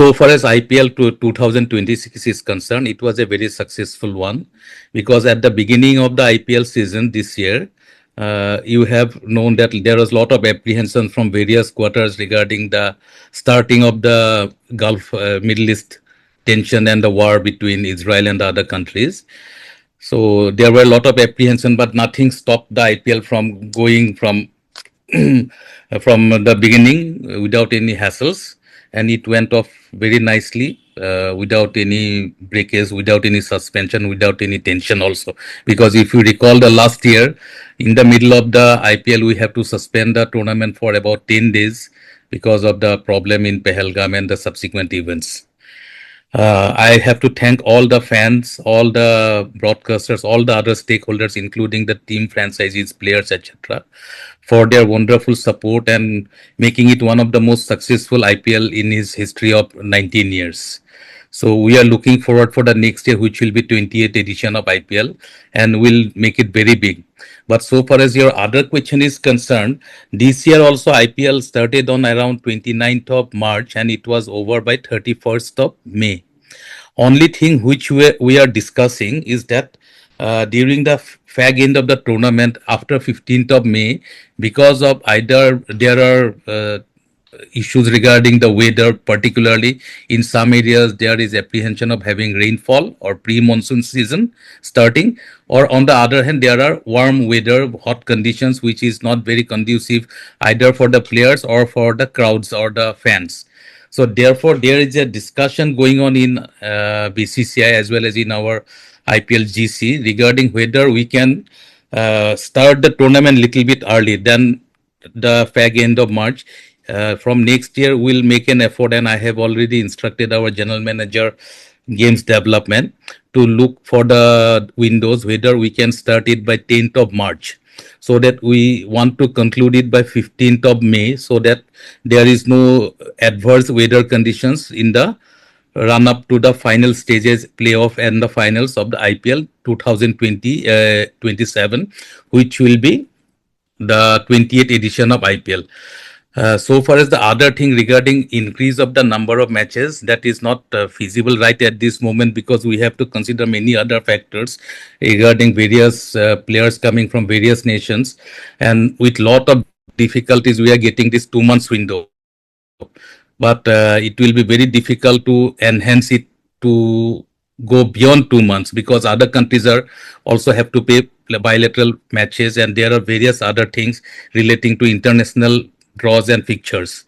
So far as IPL to 2026 is concerned, it was a very successful one because at the beginning of the IPL season this year, you have known that there was a lot of apprehension from various quarters regarding the starting of the Gulf Middle East tension and the war between Israel and the other countries. So there were a lot of apprehension, but nothing stopped the IPL from going from the beginning without any hassles, and it went off very nicely without any breakage, without any suspension, without any tension also. Because if you recall the last year, in the middle of the IPL, we have to suspend the tournament for about 10 days because of the problem in Pahalgam and the subsequent events. I have to thank all the fans, all the broadcasters, all the other stakeholders, including the team franchises, players, etc., for their wonderful support and making it one of the most successful IPL in his history of 19 years. So we are looking forward for the next year, which will be 28th edition of IPL, and we'll make it very big. But so far as your other question is concerned, this year also IPL started on around 29th of March and it was over by 31st of May. Only thing which we are discussing is that during the fag end of the tournament after 15th of May, because of either there are issues regarding the weather, particularly in some areas there is apprehension of having rainfall or pre-monsoon season starting, or on the other hand there are warm weather, hot conditions which is not very conducive either for the players or for the crowds or the fans. So therefore, there is a discussion going on in BCCI as well as in our IPL GC regarding whether we can start the tournament little bit early than the fag end of March. From next year, we'll make an effort, and I have already instructed our general manager, games development, to look for the windows whether we can start it by 10th of March, so that we want to conclude it by 15th of May, so that there is no adverse weather conditions in the run up to the final stages, playoff and the finals of the IPL 2020-27, which will be the 28th edition of IPL. So far as the other thing regarding increase of the number of matches, that is not feasible right at this moment because we have to consider many other factors regarding various players coming from various nations, and with lot of difficulties we are getting this 2 months window. But it will be very difficult to enhance it to go beyond 2 months because other countries are also have to pay bilateral matches, and there are various other things relating to international draws and fixtures.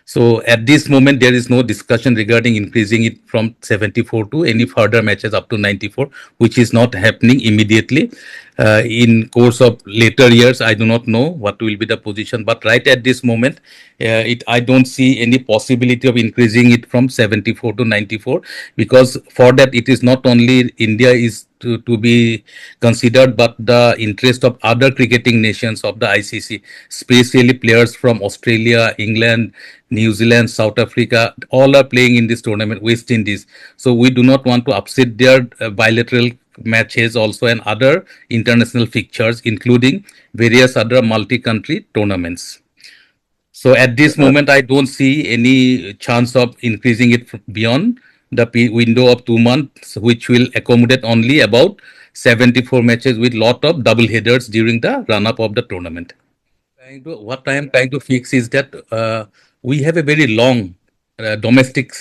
So at this moment, there is no discussion regarding increasing it from 74 to any further matches up to 94, which is not happening immediately. In course of later years, I do not know what will be the position, but right at this moment, I don't see any possibility of increasing it from 74 to 94, because for that it is not only India is to be considered, but the interest of other cricketing nations of the ICC, especially players from Australia, England, New Zealand, South Africa, all are playing in this tournament, West Indies. So we do not want to upset their bilateral matches also and other international fixtures, including various other multi-country tournaments. So at this moment, I don't see any chance of increasing it beyond the window of 2 months, which will accommodate only about 74 matches with lot of double headers during the run-up of the tournament. What I am trying to fix is that we have a very long domestic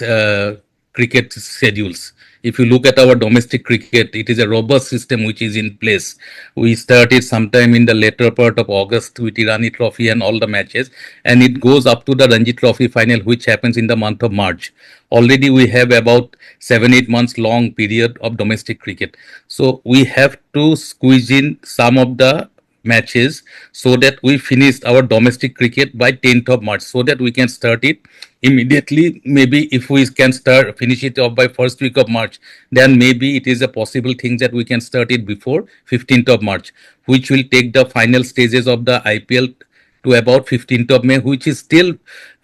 cricket schedules. If you look at our domestic cricket, it is a robust system which is in place. We started sometime in the later part of August with Irani Trophy and all the matches, and it goes up to the Ranji Trophy final, which happens in the month of March. Already we have about 7-8 months long period of domestic cricket. So we have to squeeze in some of the matches so that we finish our domestic cricket by 10th of March, so that we can start it immediately. Maybe if we can finish it off by first week of March, then maybe it is a possible thing that we can start it before 15th of March, which will take the final stages of the IPL to about 15th of May, which is still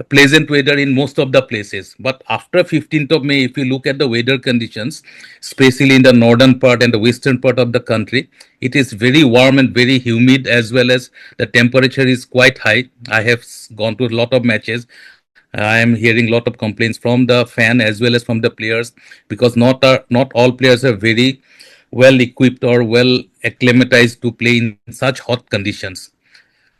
pleasant weather in most of the places. But after 15th of May, if you look at the weather conditions, especially in the northern part and the western part of the country, it is very warm and very humid, as well as the temperature is quite high. I have gone to a lot of matches. I am hearing a lot of complaints from the fan as well as from the players, because not all players are very well equipped or well acclimatized to play in such hot conditions.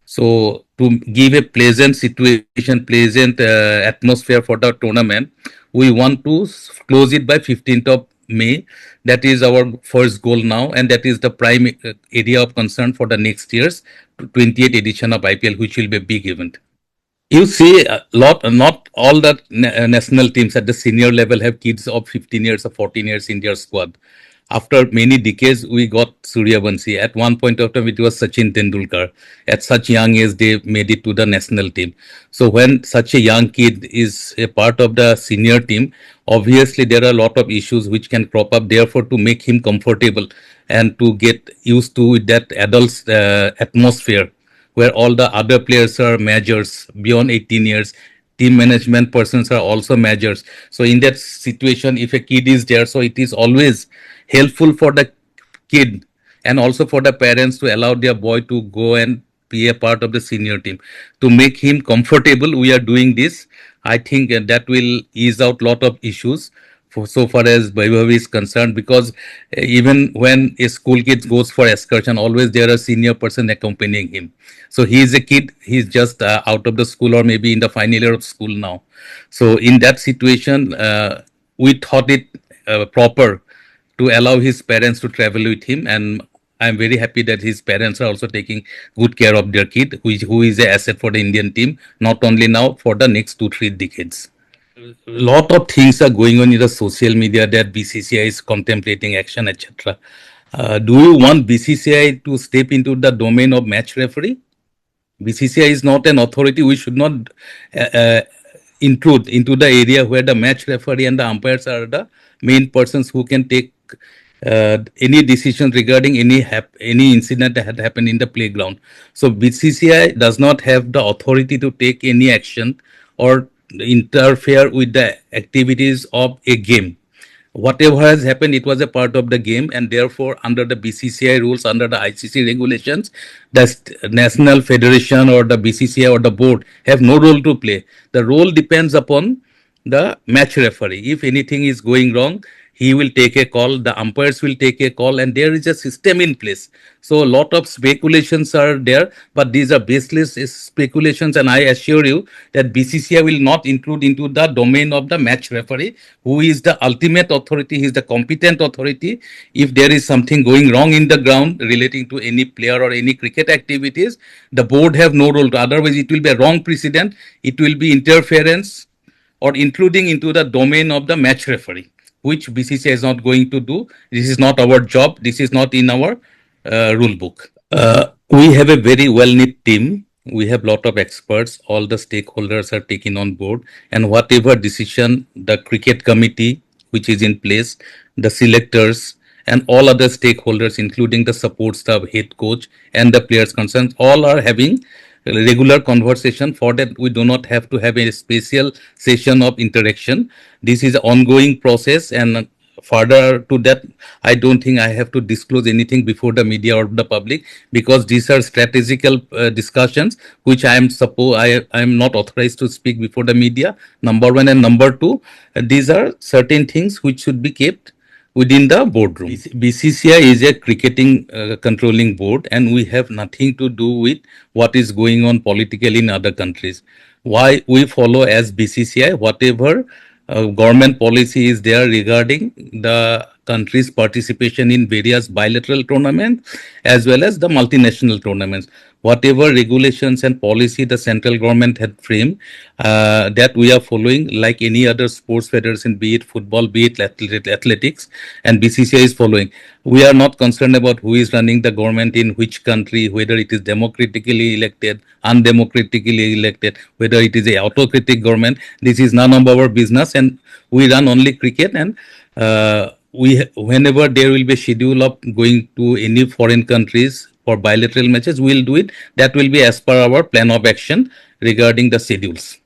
So to give a pleasant situation, pleasant atmosphere for the tournament, we want to close it by 15th of May. That is our first goal now, and that is the prime area of concern for the next year's 28th edition of IPL, which will be a big event. You see a lot, not all the national teams at the senior level have kids of 15 years or 14 years in their squad. After many decades, we got Suryavanshi. At one point of time, it was Sachin Tendulkar. At such young age, they made it to the national team. So when such a young kid is a part of the senior team, obviously there are a lot of issues which can crop up. Therefore, to make him comfortable and to get used to that adult atmosphere, where all the other players are majors beyond 18 years. Team management persons are also majors. So in that situation, if a kid is there, so it is always helpful for the kid and also for the parents to allow their boy to go and be a part of the senior team. To make him comfortable, we are doing this. I think that will ease out lot of issues for so far as Vaibhav is concerned, because even when a school kid goes for excursion, always there are senior person accompanying him. So he is a kid, he's just out of the school or maybe in the final year of school now. So in that situation, we thought it proper to allow his parents to travel with him, and I'm very happy that his parents are also taking good care of their kid, who is an asset for the Indian team, not only now, for the next 2-3 decades. Lot of things are going on in the social media that BCCI is contemplating action, etc. Do you want BCCI to step into the domain of match referee? BCCI is not an authority. We should not uh, uh, intrude into the area where the match referee and the umpires are the main persons who can take any decision regarding any incident that had happened in the playground. So BCCI does not have the authority to take any action or interfere with the activities of a game. Whatever has happened, it was a part of the game, and therefore, under the BCCI rules, under the ICC regulations, the national federation or the BCCI or the board have no role to play. The role depends upon the match referee. If anything is going wrong, he will take a call, the umpires will take a call, and there is a system in place. So a lot of speculations are there, but these are baseless speculations, and I assure you that BCCI will not include into the domain of the match referee, who is the ultimate authority. He is the competent authority. If there is something going wrong in the ground relating to any player or any cricket activities, the board have no role to. Otherwise, it will be a wrong precedent. It will be interference or including into the domain of the match referee, which BCCI is not going to do. This is not our job. This is not in our rule book. We have a very well knit team. We have lot of experts. All the stakeholders are taken on board, and whatever decision the cricket committee, which is in place, the selectors, and all other stakeholders, including the support staff, head coach, and the players concerned, all are having regular conversation. For that, we do not have to have a special session of interaction. This is an ongoing process, and further to that, I don't think I have to disclose anything before the media or the public, because these are strategical discussions which I am not authorized to speak before the media, number one. And number two, these are certain things which should be kept within the boardroom. BCCI is a cricketing controlling board, and we have nothing to do with what is going on politically in other countries. Why we follow as BCCI whatever government policy is there regarding the country's participation in various bilateral tournaments as well as the multinational tournaments. Whatever regulations and policy the central government had framed, that we are following like any other sports federation, be it football, be it athletics, and BCCI is following. We are not concerned about who is running the government in which country, whether it is democratically elected, undemocratically elected, whether it is a autocratic government. This is none of our business, and we run only cricket. And whenever there will be a schedule of going to any foreign countries for bilateral matches, we will do it. That will be as per our plan of action regarding the schedules.